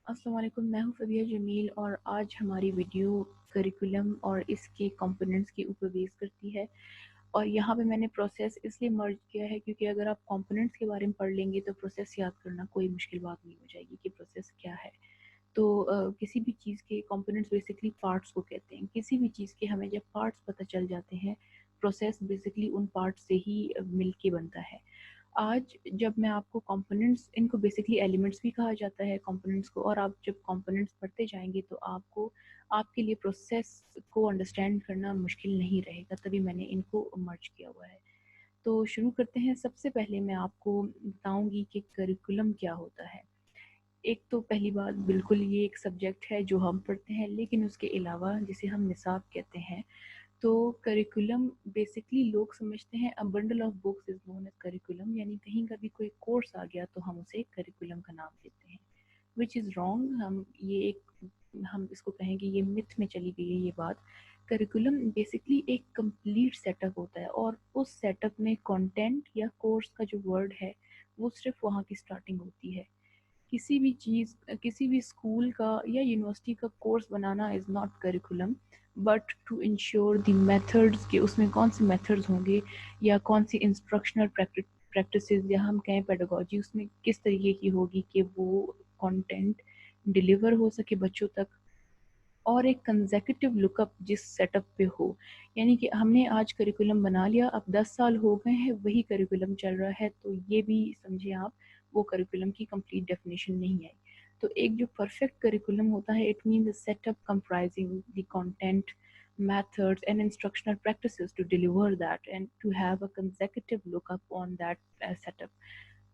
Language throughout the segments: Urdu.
السلام علیکم، میں ہوں فبیہ جمیل اور آج ہماری ویڈیو کریکولم اور اس کے کمپوننٹس کے اوپر بیس کرتی ہے۔ اور یہاں پہ میں نے پروسیس اس لیے مرج کیا ہے کیونکہ اگر آپ کمپوننٹس کے بارے میں پڑھ لیں گے تو پروسیس یاد کرنا کوئی مشکل بات نہیں ہو جائے گی کہ پروسیس کیا ہے۔ تو کسی بھی چیز کے کمپوننٹس بیسکلی پارٹس کو کہتے ہیں۔ کسی بھی چیز کے ہمیں جب پارٹس پتہ چل جاتے ہیں، پروسیس بیسکلی ان پارٹس سے ہی مل کے بنتا ہے۔ آج جب میں آپ کو کمپوننٹس، ان کو بیسکلی ایلیمنٹس بھی کہا جاتا ہے کمپوننٹس کو، اور آپ جب کمپوننٹس پڑھتے جائیں گے تو آپ کے لیے پروسیس کو انڈرسٹینڈ کرنا مشکل نہیں رہے گا، تبھی میں نے ان کو مرج کیا ہوا ہے۔ تو شروع کرتے ہیں۔ سب سے پہلے میں آپ کو بتاؤں گی کہ کریکولم کیا ہوتا ہے۔ ایک تو پہلی بات، بالکل یہ ایک سبجیکٹ ہے جو ہم پڑھتے ہیں، لیکن اس کے علاوہ جسے ہم نصاب کہتے ہیں، تو کریکولم بیسکلی لوگ سمجھتے ہیں a bundle of books is known as curriculum، یعنی کہیں کا بھی کوئی کورس آ گیا تو ہم اسے کریکولم کا نام دیتے ہیں، which is wrong۔ ہم اس کو کہیں گے یہ myth میں چلی گئی ہے یہ بات۔ کریکولم بیسکلی ایک کمپلیٹ سیٹ اپ ہوتا ہے، اور اس سیٹ اپ میں کنٹینٹ یا کورس کا جو ورڈ ہے وہ صرف وہاں کی سٹارٹنگ ہوتی ہے۔ کسی بھی چیز، کسی بھی اسکول کا یا یونیورسٹی کا کورس بنانا is not curriculum, but to ensure the methods کہ اس میں کون سے میتھڈز ہوں گے یا کون سی انسٹرکشنل پریکٹسز یا ہم کہیں پیڈاگوجی اس میں کس طریقے کی ہوگی کہ وہ کنٹینٹ ڈیلیور ہو سکے بچوں تک، اور ایک کنزیکٹیو لک اپ جس سیٹ اپ پہ ہو۔ یعنی کہ ہم نے آج کریکولم بنا لیا، اب 10 سال ہو گئے ہیں وہی کریکولم چل رہا ہے، تو یہ بھی سمجھیں آپ وہ کریکولم کی کمپلیٹ ڈیفینیشن نہیں آئی۔ تو ایک جو پرفیکٹ کریکولم ہوتا ہے، it means a set up comprising the content, methods and instructional practices to deliver that and to have a consecutive lookup on that setup۔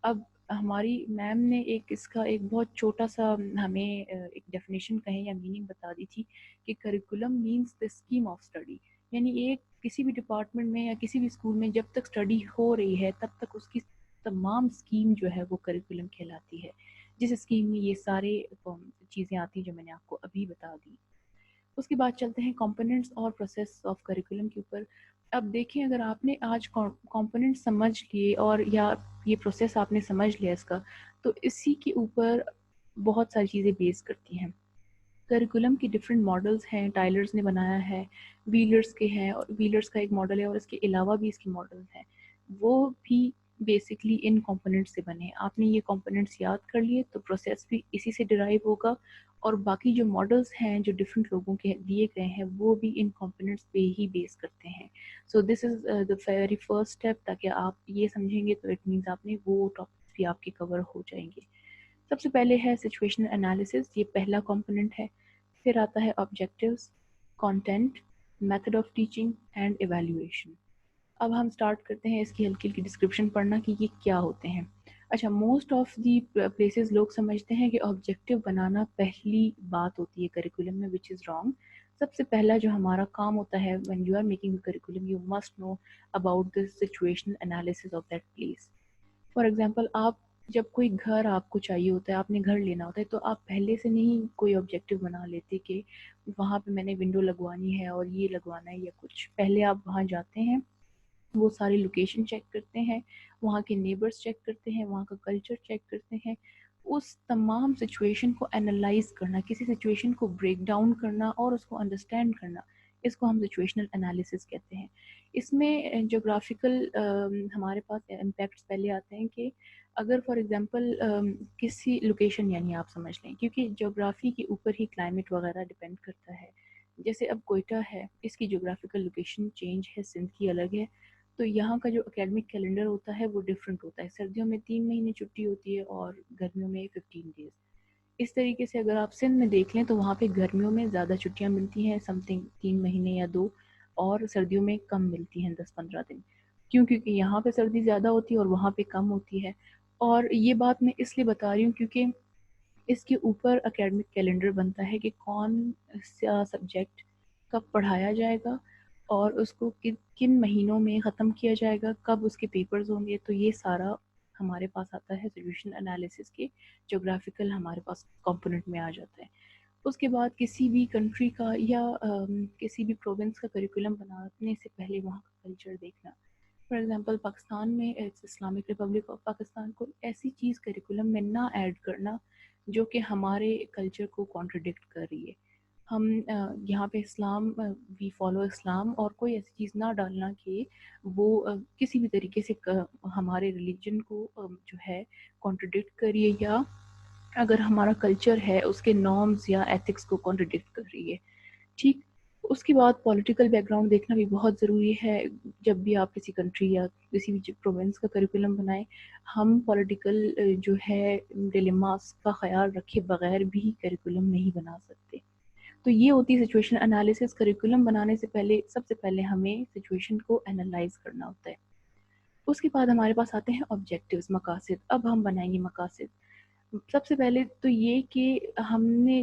اب ہماری میم نے اس کا ایک بہت چھوٹا سا ہمیں ایک ڈیفینیشن کہیں یا میننگ بتا دی تھی کہ curriculum means the scheme of study, یعنی ایک کسی بھی ڈپارٹمنٹ میں یا کسی بھی اسکول میں جب تک اسٹڈی ہو رہی ہے تب تک اس کی تمام اسکیم جو ہے وہ کریکولم کہلاتی ہے، جس اسکیم میں یہ سارے چیزیں آتی ہیں جو میں نے آپ کو ابھی بتا دی۔ اس کے بعد چلتے ہیں کمپوننٹس اور پروسیس آف کریکولم کے اوپر۔ اب دیکھیں، اگر آپ نے آج کمپوننٹ سمجھ لیے اور یا یہ پروسیس آپ نے سمجھ لیا اس کا، تو اسی کے اوپر بہت ساری چیزیں بیس کرتی ہیں۔ کریکولم کی ڈفرینٹ ماڈلز ہیں، ٹائلرز نے بنایا ہے، ویلرز کے ہیں، اور ویلرز کا ایک ماڈل ہے، اور اس کے علاوہ بھی اس کے ماڈلز ہیں، وہ بھی بیسکلی ان کمپوننٹس سے بنے۔ آپ نے یہ کمپوننٹس یاد کر لیے تو پروسیس بھی اسی سے ڈرائیو ہوگا، اور باقی جو ماڈلز ہیں جو ڈفرینٹ لوگوں کے دیے گئے ہیں وہ بھی ان کمپوننٹس پہ ہی بیس کرتے ہیں۔ سو دس is the very first step, تاکہ آپ یہ سمجھیں گے تو اٹ مینس آپ نے وہ ٹاپکس بھی آپ کے کور ہو جائیں گے۔ سب سے پہلے ہے سچویشنل انالیسس، یہ پہلا کمپوننٹ ہے۔ پھر آتا ہے objectives, content, method of teaching and evaluation. اب ہم سٹارٹ کرتے ہیں اس کی ہلکی ہلکی ڈسکرپشن پڑھنا کہ یہ کیا ہوتے ہیں۔ اچھا، موسٹ آف دی پلیسز لوگ سمجھتے ہیں کہ آبجیکٹیو بنانا پہلی بات ہوتی ہے کریکولم میں، وچ از رانگ۔ سب سے پہلا جو ہمارا کام ہوتا ہے when you are making a curriculum you must know about the situational analysis of that place۔ For example, آپ جب کوئی گھر آپ کو چاہیے ہوتا ہے، آپ نے گھر لینا ہوتا ہے، تو آپ پہلے سے نہیں کوئی آبجیکٹیو بنا لیتے کہ وہاں پہ میں نے ونڈو لگوانی ہے اور یہ لگوانا ہے یا کچھ۔ پہلے آپ وہاں جاتے ہیں، وہ ساری لوکیشن چیک کرتے ہیں، وہاں کے نیبرز چیک کرتے ہیں، وہاں کا کلچر چیک کرتے ہیں، اس تمام سچویشن کو انالائز کرنا، کسی سچویشن کو بریک ڈاؤن کرنا اور اس کو انڈرسٹینڈ کرنا، اس کو ہم سچویشنل انالیسس کہتے ہیں۔ اس میں جغرافیکل ہمارے پاس امپیکٹس پہلے آتے ہیں کہ اگر فار ایگزامپل کسی لوکیشن، یعنی آپ سمجھ لیں، کیونکہ جغرافی کے اوپر ہی کلائمیٹ وغیرہ ڈپینڈ کرتا ہے۔ جیسے اب کوئٹہ ہے، اس کی جغرافیکل لوکیشن چینج ہے، سندھ کی الگ ہے، تو یہاں کا جو اکیڈمک کیلنڈر ہوتا ہے وہ ڈفرینٹ ہوتا ہے۔ سردیوں میں 3 مہینے چھٹی ہوتی ہے اور گرمیوں میں 15 ڈیز۔ اس طریقے سے اگر آپ سندھ میں دیکھ لیں تو وہاں پہ گرمیوں میں زیادہ چھٹیاں ملتی ہیں، سم تھنگ 3 مہینے یا 2، اور سردیوں میں کم ملتی ہیں، 10-15 دن، کیونکہ یہاں پہ سردی زیادہ ہوتی ہے اور وہاں پہ کم ہوتی ہے۔ اور یہ بات میں اس لیے بتا رہی ہوں کیونکہ اس کے اوپر اکیڈمک کیلنڈر بنتا ہے کہ کون سا سبجیکٹ کب پڑھایا جائے گا اور اس کو کن مہینوں میں ختم کیا جائے گا، کب اس کے پیپرز ہوں گے۔ تو یہ سارا ہمارے پاس آتا ہے سچویشن انالیسس کے، جغرافیکل ہمارے پاس کمپوننٹ میں آ جاتا ہے۔ اس کے بعد کسی بھی کنٹری کا یا کسی بھی پروونس کا کریکولم بنانے سے پہلے وہاں کا کلچر دیکھنا۔ فار ایگزامپل، پاکستان میں اسلامک ریپبلک آف پاکستان کو ایسی چیز کریکولم میں نہ ایڈ کرنا جو کہ ہمارے کلچر کو کانٹرڈکٹ کر رہی ہے. ہم یہاں پہ اسلام وی فالو اسلام، اور کوئی ایسی چیز نہ ڈالنا کہ وہ کسی بھی طریقے سے ہمارے ریلیجن کو جو ہے کانٹرڈکٹ کریے، یا اگر ہمارا کلچر ہے اس کے نارمز یا ایتھکس کو کانٹرڈکٹ کر رہی ہے. ٹھیک. اس کے بعد پولیٹیکل بیک گراؤنڈ دیکھنا بھی بہت ضروری ہے. جب بھی آپ کسی کنٹری یا کسی بھی پروونس کا کریکولم بنائیں، ہم پولیٹیکل جو ہے ڈیلیماس کا خیال رکھے بغیر بھی کریکولم نہیں بنا سکتے. تو یہ ہوتی ہے سچویشن انالیسس. کریکولم بنانے سے پہلے سب سے پہلے ہمیں سچویشن کو انالائز کرنا ہوتا ہے. اس کے بعد ہمارے پاس آتے ہیں آبجیکٹیوز، مقاصد. اب ہم بنائیں گے مقاصد. سب سے پہلے تو یہ کہ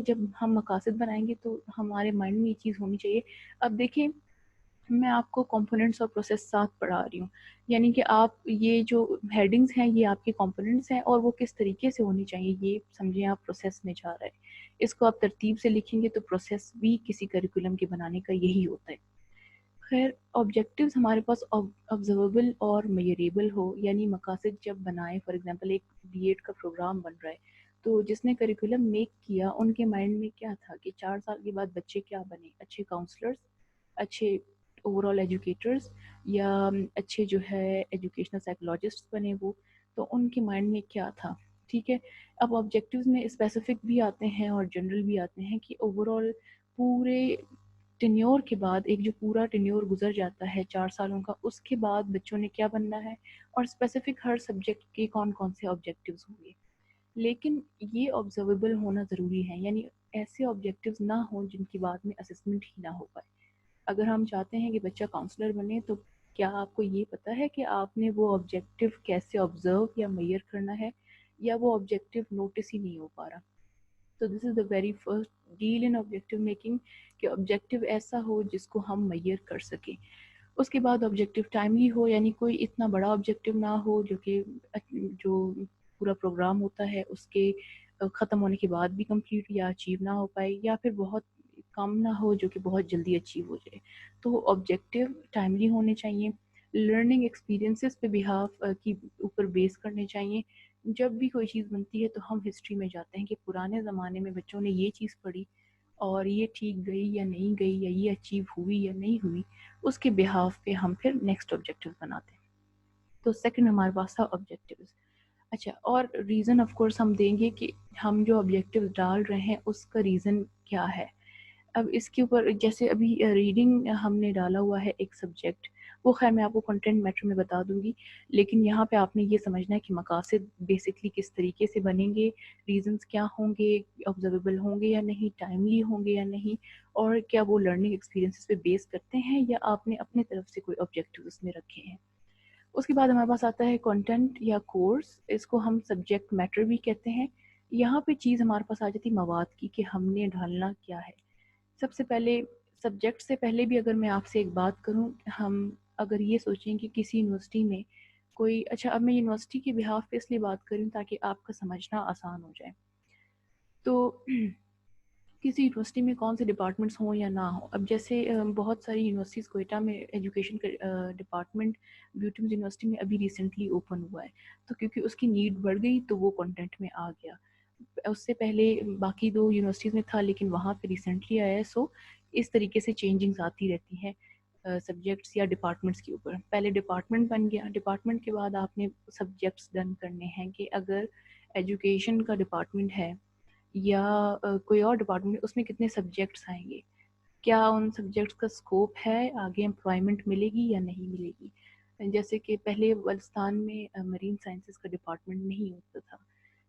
جب ہم مقاصد بنائیں گے تو ہمارے مائنڈ میں یہ چیز ہونی چاہیے. اب دیکھیں، میں آپ کو کمپوننٹس اور پروسیس ساتھ پڑھا رہی ہوں، یعنی کہ آپ یہ جو ہیڈنگز ہیں یہ آپ کے کمپوننٹس ہیں، اور وہ کس طریقے سے ہونی چاہیے یہ سمجھیں آپ پروسیس میں جا رہے ہیں. اس کو آپ ترتیب سے لکھیں گے تو پروسیس بھی کسی کریکولم کے بنانے کا یہی ہوتا ہے. خیر، آبجیکٹیوز ہمارے پاس آبزرویبل اور میئریبل ہو، یعنی مقاصد جب بنائیں. فار ایگزامپل ایک بی ایڈ کا پروگرام بن رہا ہے، تو جس نے کریکولم میک کیا ان کے مائنڈ میں کیا تھا کہ 4 سال کے بعد بچے کیا بنے، اچھے کاؤنسلرز، اچھے اوور آل ایجوکیٹرز، یا اچھے جو ہے ایجوکیشنل سائیکولوجسٹ بنے وہ. تو ان کے مائنڈ میں کیا تھا. ٹھیک ہے. اب آبجیکٹیوز میں اسپیسیفک بھی آتے ہیں اور جنرل بھی آتے ہیں کہ اوور آل پورے ٹینیور کے بعد، ایک جو پورا ٹینیور گزر جاتا ہے 4 سالوں کا، اس کے بعد بچوں نے کیا بننا ہے، اور اسپیسیفک ہر سبجیکٹ کے کون کون سے آبجیکٹیوز ہوں گے. لیکن یہ آبزرویبل ہونا ضروری ہے، یعنی ایسے آبجیکٹیوز نہ ہوں جن کی بعد میں اسسمنٹ ہی نہ ہو پائے. اگر ہم چاہتے ہیں کہ بچہ کاؤنسلر بنے، تو کیا آپ کو یہ پتہ ہے کہ آپ نے وہ آبجیکٹیو کیسے آبزرو یا میئر کرنا ہے، یا وہ آبجیکٹیو نوٹس ہی نہیں ہو پا رہا. تو this is the very first deal in objective making, کہ آبجیکٹیو ایسا ہو جس کو ہم میئر کر سکیں. اس کے بعد آبجیکٹیو ٹائملی ہو، یعنی کوئی اتنا بڑا آبجیکٹیو نہ ہو جو پورا پروگرام ہوتا ہے اس کے ختم ہونے کے بعد بھی کمپلیٹ یا اچیو نہ ہو پائے، یا پھر بہت کم نہ ہو جو کہ بہت جلدی اچیو ہو جائے. تو آبجیکٹیو ٹائملی ہونے چاہیے. لرننگ ایکسپیرینسز پہ بہاف کی اوپر بیس کرنے چاہیے. جب بھی کوئی چیز بنتی ہے تو ہم ہسٹری میں جاتے ہیں کہ پرانے زمانے میں بچوں نے یہ چیز پڑھی اور یہ ٹھیک گئی یا نہیں گئی، یا یہ اچیو ہوئی یا نہیں ہوئی. اس کے بہاف پہ ہم پھر نیکسٹ آبجیکٹیو بناتے ہیں. تو سیکنڈ ہمارے پاس تھا آبجیکٹیوز. اچھا، اور ریزن آف کورس ہم دیں گے کہ ہم جو آبجیکٹیو ڈال رہے ہیں اس کا ریزن کیا ہے. اب اس کے اوپر جیسے ابھی ریڈنگ ہم نے ڈالا ہوا ہے ایک سبجیکٹ، وہ خیر میں آپ کو کنٹینٹ میٹر میں بتا دوں گی، لیکن یہاں پہ آپ نے یہ سمجھنا ہے کہ مقاصد بیسکلی کس طریقے سے بنیں گے، ریزنز کیا ہوں گے، آبزرویبل ہوں گے یا نہیں، ٹائملی ہوں گے یا نہیں، اور کیا وہ لرننگ ایکسپیرینسز پہ بیس کرتے ہیں یا آپ نے اپنے طرف سے کوئی آبجیکٹیو اس میں رکھے ہیں. اس کے بعد ہمارے پاس آتا ہے کنٹینٹ یا کورس. اس کو ہم سبجیکٹ میٹر بھی کہتے ہیں. یہاں پہ چیز ہمارے پاس آ جاتی مواد کی کہ ہم نے ڈھالنا کیا ہے. سب سے پہلے سبجیکٹ سے پہلے بھی اگر میں آپ سے ایک بات کروں، ہم اگر یہ سوچیں کہ کسی یونیورسٹی میں کوئی، اچھا اب میں یونیورسٹی کے بہاف پہ اس لیے بات کروں تاکہ آپ کا سمجھنا آسان ہو جائے. تو کسی یونیورسٹی میں کون سے ڈپارٹمنٹس ہوں یا نہ ہوں. اب جیسے بہت ساری یونیورسٹیز، کوئٹہ میں ایجوکیشن کا ڈپارٹمنٹ بیوٹیمز یونیورسٹی میں ابھی ریسنٹلی اوپن ہوا ہے، تو کیونکہ اس کی نیڈ بڑھ گئی تو وہ کنٹینٹ میں آ گیا. اس سے پہلے باقی 2 یونیورسٹیز میں تھا لیکن وہاں پہ ریسنٹلی آیا ہے. سو اس طریقے سے چینجنگز آتی رہتی ہیں سبجیکٹس یا ڈپارٹمنٹس کے اوپر. پہلے ڈپارٹمنٹ بن گیا، ڈپارٹمنٹ کے بعد آپ نے سبجیکٹس ڈن کرنے ہیں کہ اگر ایجوکیشن کا ڈپارٹمنٹ ہے یا کوئی اور ڈپارٹمنٹ، اس میں کتنے سبجیکٹس آئیں گے، کیا ان سبجیکٹس کا اسکوپ ہے، آگے امپلائمنٹ ملے گی یا نہیں ملے گی. جیسے کہ پہلے بلستان میں مرین سائنسز کا ڈپارٹمنٹ نہیں ہوتا تھا،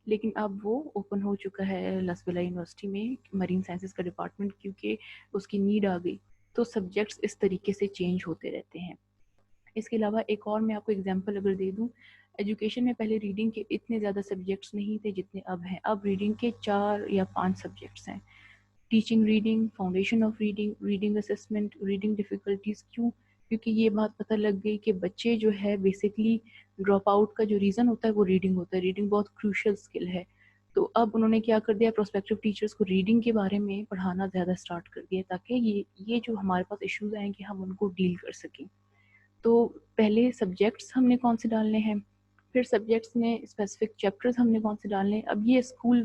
لیکن اب وہ اوپن ہو چکا ہے لسبلا یونیورسٹی میں مرین سائنسز کا ڈپارٹمنٹ، کیونکہ اس کی نیڈ آ گئی. تو سبجیکٹس اس طریقے سے چینج ہوتے رہتے ہیں. اس کے علاوہ ایک اور میں آپ کو اگزامپل اگر دے دوں، ایجوکیشن میں پہلے ریڈنگ کے اتنے زیادہ سبجیکٹس نہیں تھے جتنے اب ہیں. اب ریڈنگ کے 4 یا 5 سبجیکٹس ہیں. Teaching reading, foundation of reading, reading assessment, reading difficulties. کیوں؟ کیونکہ یہ بات پتہ لگ گئی کہ بچے جو ہے بیسکلی ڈراپ آؤٹ کا جو ریزن ہوتا ہے وہ ریڈنگ ہوتا ہے. ریڈنگ بہت کروشل اسکل ہے. تو اب انہوں نے کیا کر دیا، پروسپیکٹیو ٹیچرز کو ریڈنگ کے بارے میں پڑھانا زیادہ اسٹارٹ کر دیا تاکہ یہ جو ہمارے پاس ایشوز آئیں کہ ہم ان کو ڈیل کر سکیں. تو پہلے سبجیکٹس ہم نے کون سے ڈالنے ہیں، پھر سبجیکٹس میں اسپیسیفک چیپٹرز ہم نے کون سے ڈالنے ہیں. اب یہ school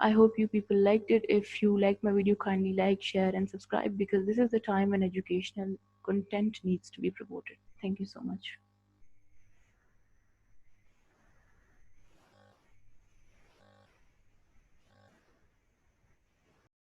I hope you people liked it. If you like my video, kindly like, share and subscribe because this is the time when educational content needs to be promoted. Thank you so much.